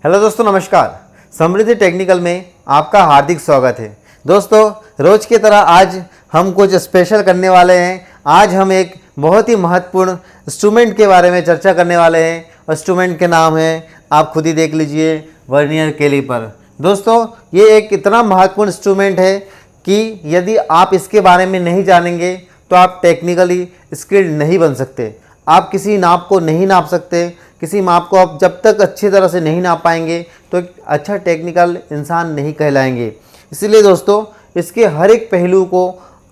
Hello दोस्तों, नमस्कार। समृद्धि technical में आपका हार्दिक स्वागत है। दोस्तों, रोज की तरह आज हम कुछ स्पेशल करने वाले हैं। आज हम एक बहुत ही महत्वपूर्ण इंस्ट्रूमेंट के बारे में चर्चा करने वाले हैं। इंस्ट्रूमेंट के नाम है, आप खुद ही देख लीजिए, वर्नियर कैलिपर। दोस्तों, ये एक इतना महत्वपूर्ण इंस्ट्रूमेंट है कि यदि आप इसके बारे में नहीं जानेंगे तो आप टेक्निकली स्किल्ड नहीं बन सकते। आप किसी नाप को नहीं नाप सकते। किसी माप को आप जब तक अच्छी तरह से नहीं नाप पाएंगे तो एक अच्छा टेक्निकल इंसान नहीं कहलाएंगे। इसलिए दोस्तों, इसके हर एक पहलू को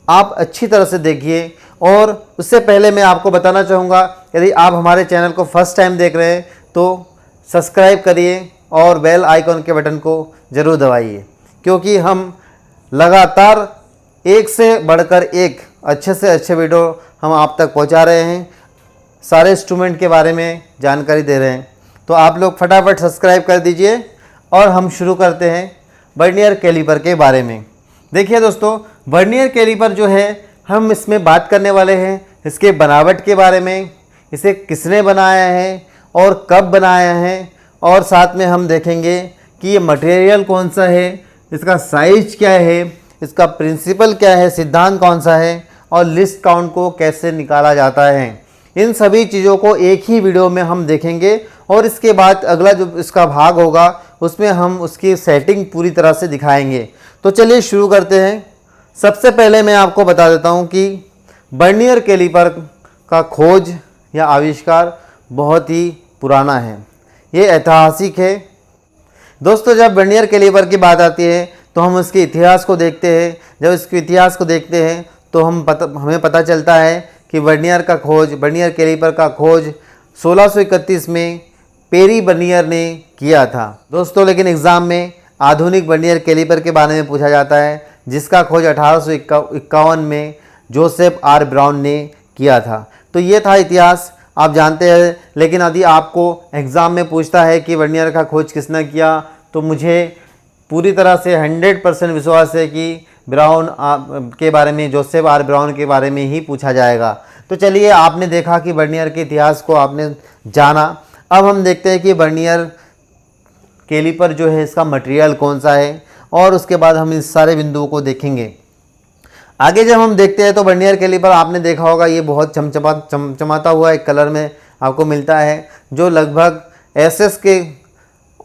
आप अच्छी तरह से देखिए। और उससे पहले मैं आपको बताना चाहूँगा, यदि आप हमारे चैनल को फर्स्ट टाइम देख रहे हैं तो सब्सक्राइब करिए और बेल आइकॉन के बटन को ज़रूर दबाइए, क्योंकि हम लगातार एक से बढ़कर एक अच्छे से अच्छे वीडियो हम आप तक पहुँचा रहे हैं। सारे इंस्ट्रूमेंट के बारे में जानकारी दे रहे हैं, तो आप लोग फटाफट सब्सक्राइब कर दीजिए। और हम शुरू करते हैं वर्नियर कैलिपर के बारे में। देखिए दोस्तों, वर्नियर कैलिपर जो है, हम इसमें बात करने वाले हैं इसके बनावट के बारे में, इसे किसने बनाया है और कब बनाया है, और साथ में हम देखेंगे कि ये मटेरियल कौन सा है, इसका साइज क्या है, इसका प्रिंसिपल क्या है, सिद्धांत कौन सा है, और लिस्ट काउंट को कैसे निकाला जाता है। इन सभी चीज़ों को एक ही वीडियो में हम देखेंगे। और इसके बाद अगला जो इसका भाग होगा उसमें हम उसकी सेटिंग पूरी तरह से दिखाएंगे। तो चलिए शुरू करते हैं। सबसे पहले मैं आपको बता देता हूं कि वर्नियर कैलिपर का खोज या आविष्कार बहुत ही पुराना है, ये ऐतिहासिक है। दोस्तों, जब वर्नियर कैलिपर की बात आती है तो हम उसके इतिहास को देखते हैं। जब इसके इतिहास को देखते हैं तो हमें पता चलता है कि वर्नियर कैलिपर का खोज 1631 में पेरी वर्नियर ने किया था। दोस्तों, लेकिन एग्ज़ाम में आधुनिक वर्नियर कैलिपर के बारे में पूछा जाता है, जिसका खोज 1851 में जोसेफ आर ब्राउन ने किया था। तो ये था इतिहास, आप जानते हैं। लेकिन यदि आपको एग्ज़ाम में पूछता है कि वर्नियर का खोज किसने किया, तो मुझे पूरी तरह से 100% विश्वास है कि ब्राउन के बारे में, जोसेफ आर ब्राउन के बारे में ही पूछा जाएगा। तो चलिए, आपने देखा कि वर्नियर के इतिहास को आपने जाना। अब हम देखते हैं कि वर्नियर कैलिपर जो है, इसका मटेरियल कौन सा है, और उसके बाद हम इस सारे बिंदुओं को देखेंगे। आगे जब हम देखते हैं तो वर्नियर कैलिपर आपने देखा होगा, ये बहुत चमचमाता हुआ एक कलर में आपको मिलता है, जो लगभग एसएस के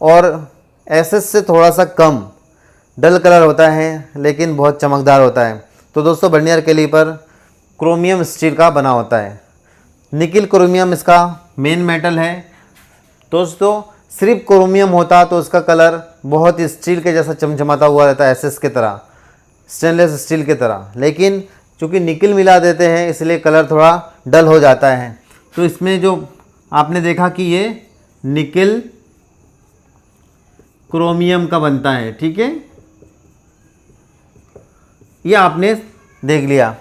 और एसएस से थोड़ा सा कम डल कलर होता है, लेकिन बहुत चमकदार होता है। तो दोस्तों, वर्नियर कैलिपर क्रोमियम स्टील का बना होता है। निकिल क्रोमियम इसका मेन मेटल है। दोस्तों, सिर्फ क्रोमियम होता तो उसका कलर बहुत ही स्टील के जैसा चमचमाता हुआ रहता है, एसएस के तरह, स्टेनलेस स्टील के तरह। लेकिन चूँकि निकिल मिला देते हैं इसलिए कलर थोड़ा डल हो जाता है। तो इसमें जो आपने देखा कि ये निकिल क्रोमियम का बनता है, ठीक है, ये आपने देख लिया।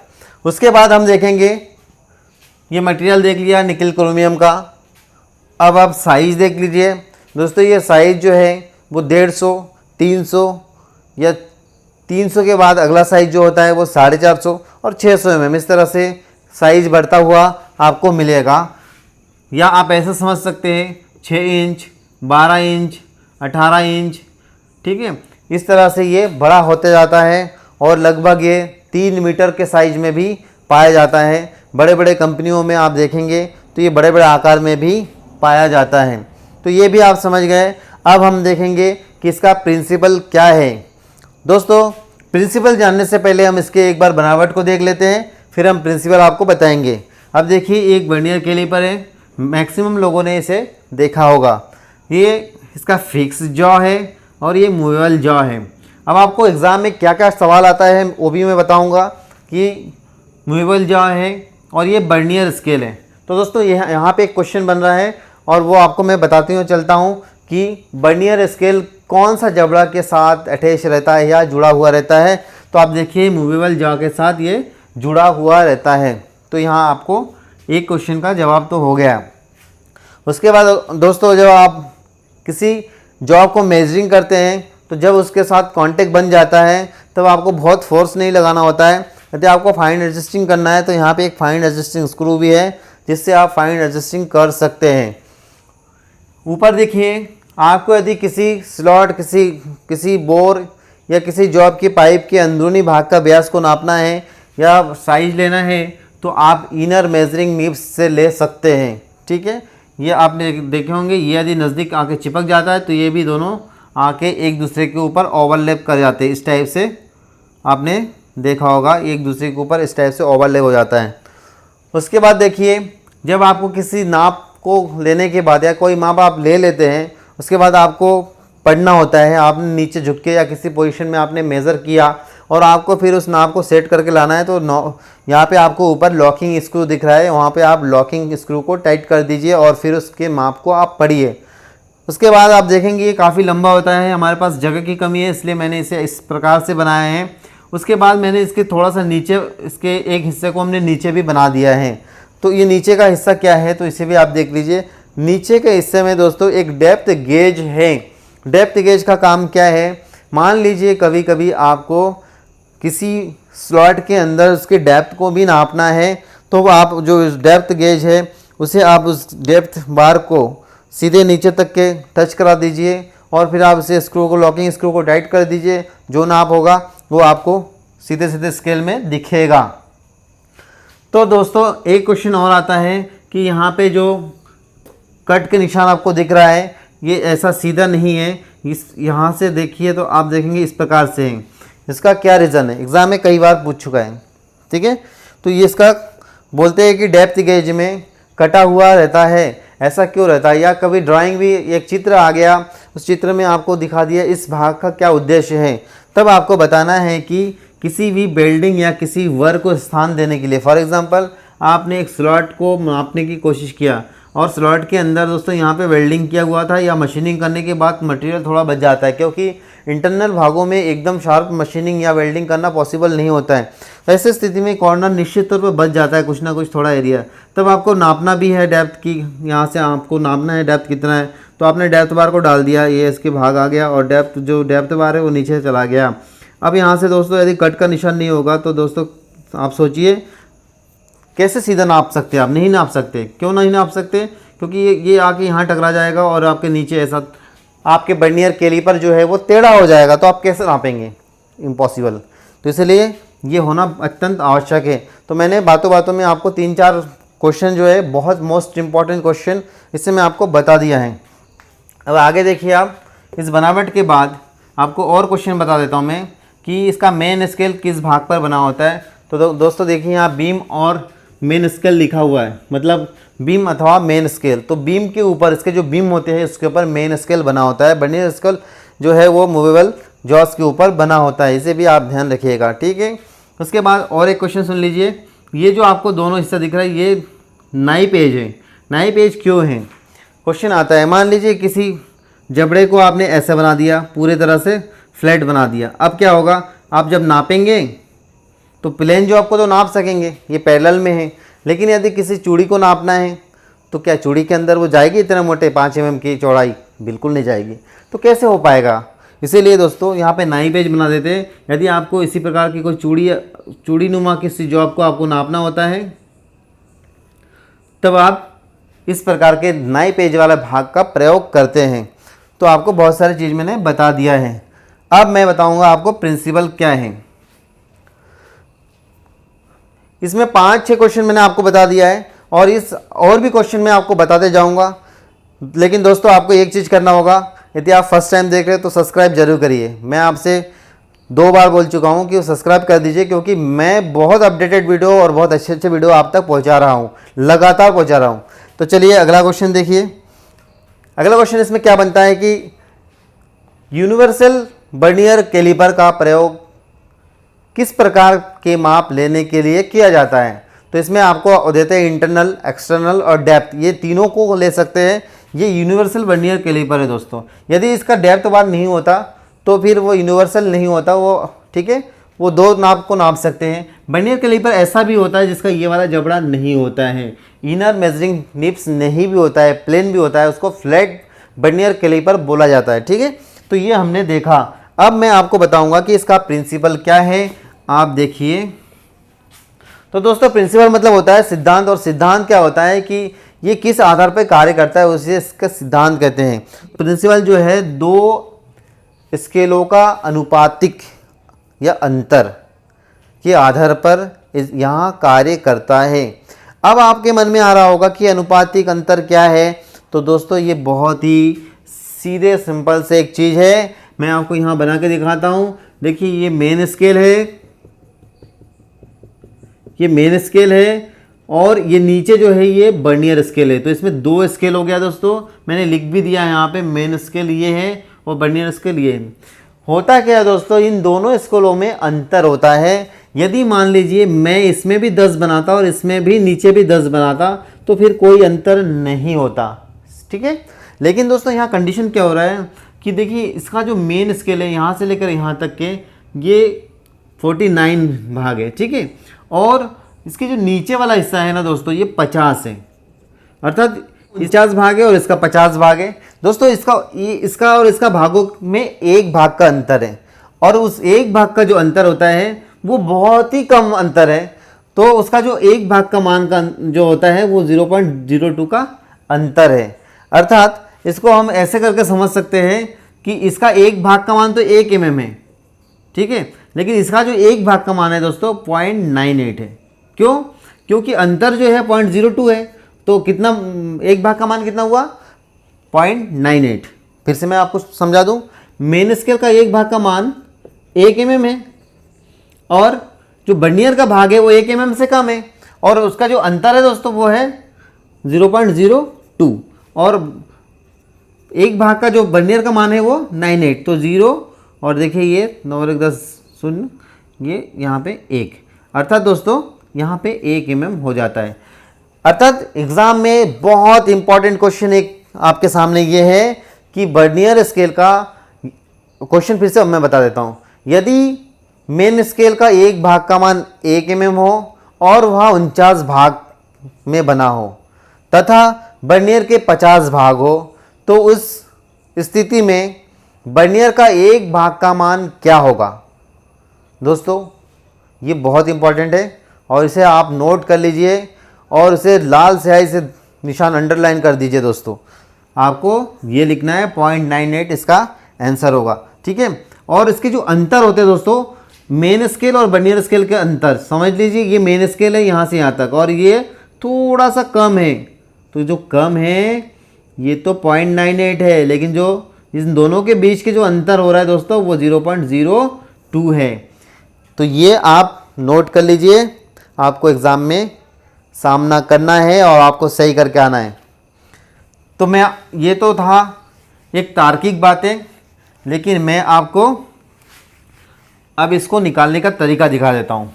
उसके बाद हम देखेंगे, ये मटेरियल देख लिया निकिल क्रोमियम का। अब आप साइज़ देख लीजिए। दोस्तों, ये साइज़ जो है वो 150, 300 या 300 के बाद अगला साइज़ जो होता है वो 450 और 600 mm, इस तरह से साइज़ बढ़ता हुआ आपको मिलेगा। या आप ऐसा समझ सकते हैं 6 इंच, 12 इंच, 18 इंच, ठीक है, इस तरह से ये बड़ा होते जाता है। और लगभग ये 3 मीटर के साइज़ में भी पाया जाता है। बड़े बड़े कंपनियों में आप देखेंगे तो ये बड़े बड़े आकार में भी पाया जाता है। तो ये भी आप समझ गए। अब हम देखेंगे कि इसका प्रिंसिपल क्या है। दोस्तों, प्रिंसिपल जानने से पहले हम इसके एक बार बनावट को देख लेते हैं, फिर हम प्रिंसिपल आपको बताएंगे। अब देखिए, एक वर्नियर कैलिपर है, मैक्सिमम लोगों ने इसे देखा होगा। ये इसका फिक्स जॉ है और ये मूवेबल जॉ है। अब आपको एग्ज़ाम में क्या क्या सवाल आता है वो भी मैं बताऊंगा कि मूवेबल जॉ है और ये वर्नियर स्केल है। तो दोस्तों, यहाँ पे एक क्वेश्चन बन रहा है और वो आपको मैं बताती हूँ चलता हूँ कि वर्नियर स्केल कौन सा जबड़ा के साथ अटैच रहता है या जुड़ा हुआ रहता है। तो आप देखिए, मूवेबल जॉ के साथ ये जुड़ा हुआ रहता है। तो यहाँ आपको एक क्वेश्चन का जवाब तो हो गया। उसके बाद दोस्तों, जब आप किसी जॉब को मेजरिंग करते हैं तो जब उसके साथ कांटेक्ट बन जाता है तब आपको बहुत फोर्स नहीं लगाना होता है। यदि आपको फाइन एडजस्टिंग करना है तो यहाँ पे एक फाइन एडजस्टिंग स्क्रू भी है, जिससे आप फाइन एडजस्टिंग कर सकते हैं। ऊपर देखिए आपको यदि किसी स्लॉट, किसी बोर या किसी जॉब की पाइप के अंदरूनी भाग का व्यास को नापना है या साइज लेना है तो आप इनर मेजरिंग निब्स से ले सकते हैं। ठीक है, ये आपने देखे होंगे, ये यदि नज़दीक आके चिपक जाता है तो ये भी दोनों आके एक दूसरे के ऊपर ओवरलैप कर जाते हैं। इस टाइप से आपने देखा होगा, एक दूसरे के ऊपर इस टाइप से ओवरलैप हो जाता है। उसके बाद देखिए, जब आपको किसी नाप को लेने के बाद या कोई माप आप ले लेते हैं, उसके बाद आपको पढ़ना होता है। आपने नीचे झुक के या किसी पोजीशन में आपने मेज़र किया और आपको फिर उस नाप को सेट करके लाना है, तो यहाँ पे आपको ऊपर लॉकिंग स्क्रू दिख रहा है, वहाँ पे आप लॉकिंग स्क्रू को टाइट कर दीजिए और फिर उसके माप को आप पढ़िए। उसके बाद आप देखेंगे ये काफ़ी लंबा होता है, हमारे पास जगह की कमी है इसलिए मैंने इसे इस प्रकार से बनाया है। उसके बाद मैंने इसके थोड़ा सा नीचे, इसके एक हिस्से को हमने नीचे भी बना दिया है। तो ये नीचे का हिस्सा क्या है तो इसे भी आप देख लीजिए। नीचे के हिस्से में दोस्तों एक डेप्थ गेज है। डेप्थ गेज का काम क्या है, मान लीजिए कभी कभी आपको किसी स्लॉट के अंदर उसके डेप्थ को भी नापना है, तो आप जो डेप्थ गेज है उसे आप उस डेप्थ बार को सीधे नीचे तक के टच करा दीजिए और फिर आप इसे स्क्रू को, लॉकिंग स्क्रू को टाइट कर दीजिए। जो नाप होगा वो आपको सीधे सीधे स्केल में दिखेगा। तो दोस्तों एक क्वेश्चन और आता है कि यहाँ पे जो कट के निशान आपको दिख रहा है ये ऐसा सीधा नहीं है, इस यहाँ से देखिए तो आप देखेंगे इस प्रकार से है। इसका क्या रीज़न है, एग्ज़ाम में कई बार पूछ चुका है। ठीक है, तो ये इसका बोलते हैं कि डेप्थ गेज में कटा हुआ रहता है, ऐसा क्यों रहता है। या कभी ड्राइंग भी, एक चित्र आ गया, उस चित्र में आपको दिखा दिया इस भाग का क्या उद्देश्य है, तब आपको बताना है कि किसी भी बिल्डिंग या किसी वर्ग को स्थान देने के लिए, फॉर एग्जांपल आपने एक स्लॉट को मापने की कोशिश किया और स्लॉट के अंदर दोस्तों यहाँ पे वेल्डिंग किया हुआ था या मशीनिंग करने के बाद मटेरियल थोड़ा बच जाता है, क्योंकि इंटरनल भागों में एकदम शार्प मशीनिंग या वेल्डिंग करना पॉसिबल नहीं होता है। ऐसी स्थिति में कॉर्नर निश्चित तौर पर बच जाता है कुछ ना कुछ थोड़ा एरिया। तब आपको नापना भी है डेप्थ की, यहाँ से आपको नापना है डेप्थ कितना है, तो आपने डेप्थ बार को डाल दिया, ये इसके भाग आ गया और डेप्थ बार है वो नीचे चला गया। अब यहाँ से दोस्तों यदि कट का निशान नहीं होगा तो दोस्तों आप सोचिए कैसे सीधा नाप सकते हैं। आप नहीं नाप सकते। क्यों नहीं नाप सकते, क्योंकि ये आके यहाँ टकरा जाएगा और आपके नीचे ऐसा आपके वर्नियर कैलीपर जो है वो टेढ़ा हो जाएगा, तो आप कैसे नापेंगे, इम्पॉसिबल। तो इसलिए ये होना अत्यंत आवश्यक है। तो मैंने बातों बातों में आपको 3-4 क्वेश्चन जो है बहुत मोस्ट इम्पॉर्टेंट क्वेश्चन इससे मैं आपको बता दिया है। अब आगे देखिए, आप इस बनावट के बाद आपको और क्वेश्चन बता देता हूँ मैं कि इसका मेन स्केल किस भाग पर बना होता है। तो दोस्तों देखिए यहाँ बीम और मेन स्केल लिखा हुआ है, मतलब बीम अथवा मेन स्केल। तो बीम के ऊपर इसके जो बीम होते हैं उसके ऊपर मेन स्केल बना होता है। वर्नियर स्केल जो है वो मूवेबल जॉस के ऊपर बना होता है, इसे भी आप ध्यान रखिएगा। ठीक है, उसके बाद और एक क्वेश्चन सुन लीजिए। ये जो आपको दोनों हिस्सा दिख रहा है ये नाइप एज है। नाइप एज क्यों है, क्वेश्चन आता है। मान लीजिए किसी जबड़े को आपने ऐसा बना दिया, पूरी तरह से फ्लैट बना दिया। अब क्या होगा, आप जब नापेंगे तो प्लेन जो आपको तो नाप सकेंगे, ये पैरेलल में है। लेकिन यदि किसी चूड़ी को नापना है तो क्या चूड़ी के अंदर वो जाएगी इतने मोटे 5 mm की चौड़ाई, बिल्कुल नहीं जाएगी। तो कैसे हो पाएगा, इसीलिए दोस्तों यहाँ पे नाइप एज बना देते हैं। यदि आपको इसी प्रकार की कोई चूड़ी नुमा किसी जॉब को आपको नापना होता है तब आप इस प्रकार के नाइप एज वाला भाग का प्रयोग करते हैं। तो आपको बहुत सारी चीज़ मैंने बता दिया है। अब मैं बताऊंगा आपको प्रिंसिपल क्या है। इसमें 5-6 क्वेश्चन मैंने आपको बता दिया है और भी क्वेश्चन मैं आपको बताते जाऊंगा। लेकिन दोस्तों आपको एक चीज़ करना होगा, यदि आप फर्स्ट टाइम देख रहे हैं तो सब्सक्राइब जरूर करिए। मैं आपसे 2 बार बोल चुका हूं कि सब्सक्राइब कर दीजिए, क्योंकि मैं बहुत अपडेटेड वीडियो और बहुत अच्छे वीडियो आप तक पहुंचा रहा हूं, लगातार पहुंचा रहा हूं। तो चलिए अगला क्वेश्चन देखिए। अगला क्वेश्चन इसमें क्या बनता है कि यूनिवर्सल वर्नियर कैलिपर का प्रयोग किस प्रकार के माप लेने के लिए किया जाता है। तो इसमें आपको देते हैं इंटरनल, एक्सटर्नल और डेप्थ, ये तीनों को ले सकते हैं। ये यूनिवर्सल वर्नियर कैलिपर है दोस्तों। यदि इसका डेप्थ बार नहीं होता तो फिर वो यूनिवर्सल नहीं होता, वो ठीक है, वो 2 नाप को नाप सकते हैं। वर्नियर कैलिपर ऐसा भी होता है जिसका ये वाला जबड़ा नहीं होता है, इनर मेजरिंग निप्स नहीं भी होता है, प्लेन भी होता है, उसको फ्लैट वर्नियर कैलिपर बोला जाता है। ठीक है, तो ये हमने देखा। अब मैं आपको बताऊंगा कि इसका प्रिंसिपल क्या है। आप देखिए, तो दोस्तों प्रिंसिपल मतलब होता है सिद्धांत, और सिद्धांत क्या होता है कि ये किस आधार पर कार्य करता है उसे इसका सिद्धांत कहते हैं। प्रिंसिपल जो है दो स्केलों का अनुपातिक या अंतर के आधार पर यहाँ कार्य करता है। अब आपके मन में आ रहा होगा कि अनुपातिक अंतर क्या है। तो दोस्तों ये बहुत ही सीधे सिंपल से एक चीज़ है, मैं आपको यहाँ बना के दिखाता हूँ। देखिए ये मेन स्केल है, ये मेन स्केल है और ये नीचे जो है ये वर्नियर स्केल है। तो इसमें दो स्केल हो गया दोस्तों, मैंने लिख भी दिया है यहाँ पे, मेन स्केल ये है और वर्नियर स्केल ये है। होता क्या है दोस्तों, इन दोनों स्केलों में अंतर होता है। यदि मान लीजिए मैं इसमें भी 10 बनाता और इसमें भी नीचे भी 10 बनाता तो फिर कोई अंतर नहीं होता, ठीक है। लेकिन दोस्तों यहाँ कंडीशन क्या हो रहा है कि देखिए इसका जो मेन स्केल है यहाँ से लेकर यहाँ तक के ये 49 भाग है, ठीक है। और इसके जो नीचे वाला हिस्सा है ना दोस्तों ये 50 है, अर्थात 50 भाग है और इसका 50 भाग है। दोस्तों इसका और इसका भागों में एक भाग का अंतर है और उस एक भाग का जो अंतर होता है वो बहुत ही कम अंतर है। तो उसका जो एक भाग का मान का जो होता है वो 0.02 का अंतर है। अर्थात इसको हम ऐसे करके समझ सकते हैं कि इसका एक भाग का मान तो 1 mm है, ठीक है, लेकिन इसका जो एक भाग का मान है दोस्तों 0.98 है। क्यों? क्योंकि अंतर जो है 0.02 है, तो कितना एक भाग का मान कितना हुआ 0.98। फिर से मैं आपको समझा दूं, मेन स्केल का एक भाग का मान 1 mm है और जो वर्नियर का भाग है वो 1 mm से कम है और उसका जो अंतर है दोस्तों वो है 0.02 और एक भाग का जो वर्नियर का मान है वो 98, तो 0 और देखिए ये 9 और 1 10 0, ये यहाँ पे 1, अर्थात दोस्तों यहाँ पे 1 mm हो जाता है। अर्थात एग्ज़ाम में बहुत इंपॉर्टेंट क्वेश्चन एक आपके सामने ये है कि वर्नियर स्केल का क्वेश्चन फिर से मैं बता देता हूँ। यदि मेन स्केल का एक भाग का मान 1 mm हो और वह 49 भाग में बना हो तथा वर्नियर के 50 भाग हो, तो उस स्थिति में वर्नियर का एक भाग का मान क्या होगा। दोस्तों ये बहुत इंपॉर्टेंट है और इसे आप नोट कर लीजिए और इसे लाल स्याही से निशान अंडरलाइन कर दीजिए। दोस्तों आपको ये लिखना है 0.98 इसका आंसर होगा, ठीक है। और इसके जो अंतर होते हैं दोस्तों, मेन स्केल और वर्नियर स्केल के अंतर समझ लीजिए, ये मेन स्केल है यहाँ से यहाँ तक और ये थोड़ा सा कम है, तो जो कम है ये तो 0.98 है, लेकिन जो इन दोनों के बीच के जो अंतर हो रहा है दोस्तों वो 0.02 है। तो ये आप नोट कर लीजिए, आपको एग्ज़ाम में सामना करना है और आपको सही करके आना है। तो मैं ये तो था एक तार्किक बातें, लेकिन मैं आपको अब इसको निकालने का तरीका दिखा देता हूँ।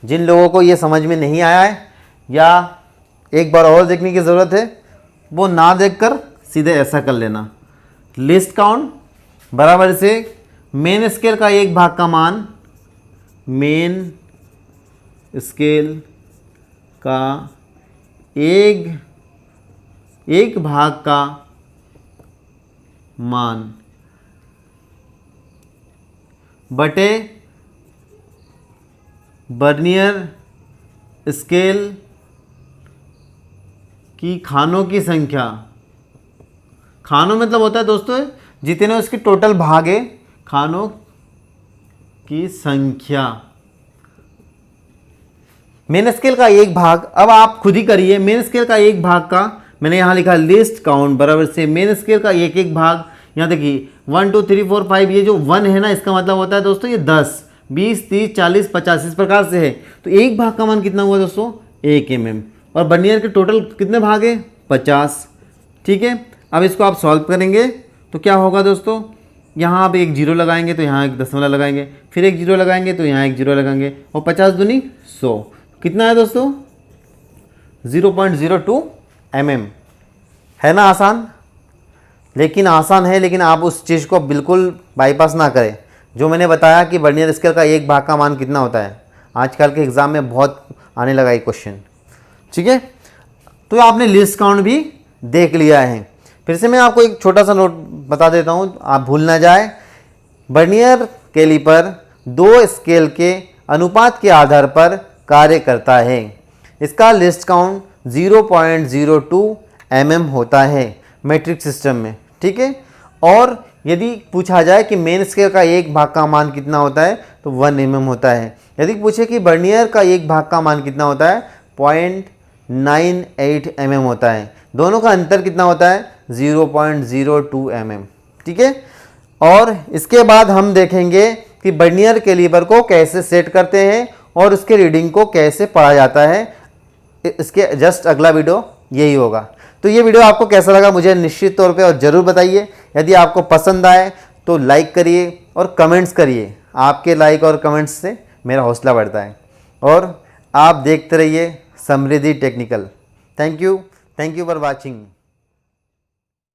जिन लोगों को ये समझ में नहीं आया है या एक बार और देखने की ज़रूरत है वो ना देखकर सीधे ऐसा कर लेना। लिस्ट काउंट बराबर से मेन स्केल का एक भाग का मान, मेन स्केल का एक भाग का मान बटे वर्नियर स्केल की खानों की संख्या। खानों मतलब होता है दोस्तों जितने उसके टोटल भाग है, खानों की संख्या। मेन स्केल का एक भाग, अब आप खुद ही करिए। मेन स्केल का एक भाग का मैंने यहाँ लिखा लिस्ट काउंट बराबर से मेन स्केल का एक एक भाग। यहाँ देखिए 1 2 3 4 5, ये जो 1 है ना इसका मतलब होता है दोस्तों ये 10 20 30 40 50 इस प्रकार से है। तो एक भाग का मान कितना हुआ दोस्तों 1 mm और वर्नियर के टोटल कितने भाग है 50, ठीक है। अब इसको आप सॉल्व करेंगे तो क्या होगा दोस्तों, यहाँ आप एक जीरो लगाएंगे तो यहाँ एक दशमलव लगाएंगे, फिर एक जीरो लगाएंगे तो यहाँ एक जीरो लगाएंगे और 50 दूनी 100 कितना है दोस्तों 0.02 mm। है ना आसान, लेकिन आसान है, लेकिन आप उस चीज़ को बिल्कुल बाईपास ना करें जो मैंने बताया कि वर्नियर स्केल का एक भाग का मान कितना होता है। आजकल के एग्ज़ाम में बहुत आने लगा ये क्वेश्चन, ठीक है। तो आपने लिस्ट काउंट भी देख लिया है। फिर से मैं आपको एक छोटा सा नोट बता देता हूँ, आप भूल ना जाए। वर्नियर कैलिपर दो स्केल के अनुपात के आधार पर कार्य करता है। इसका लिस्ट काउंट 0.02 mm होता है मेट्रिक सिस्टम में, ठीक है। और यदि पूछा जाए कि मेन स्केल का एक भाग का मान कितना होता है तो 1 mm होता है। यदि पूछे कि वर्नियर का एक भाग का मान कितना होता है 0.98 mm होता है। दोनों का अंतर कितना होता है 0.02 mm, ठीक है। और इसके बाद हम देखेंगे कि वर्नियर कैलिपर को कैसे सेट करते हैं और उसके रीडिंग को कैसे पढ़ा जाता है। इसके जस्ट अगला वीडियो यही होगा। तो ये वीडियो आपको कैसा लगा मुझे निश्चित तौर पे और ज़रूर बताइए। यदि आपको पसंद आए तो लाइक करिए और कमेंट्स करिए। आपके लाइक और कमेंट्स से मेरा हौसला बढ़ता है। और आप देखते रहिए Samriddhi technical. Thank you for watching.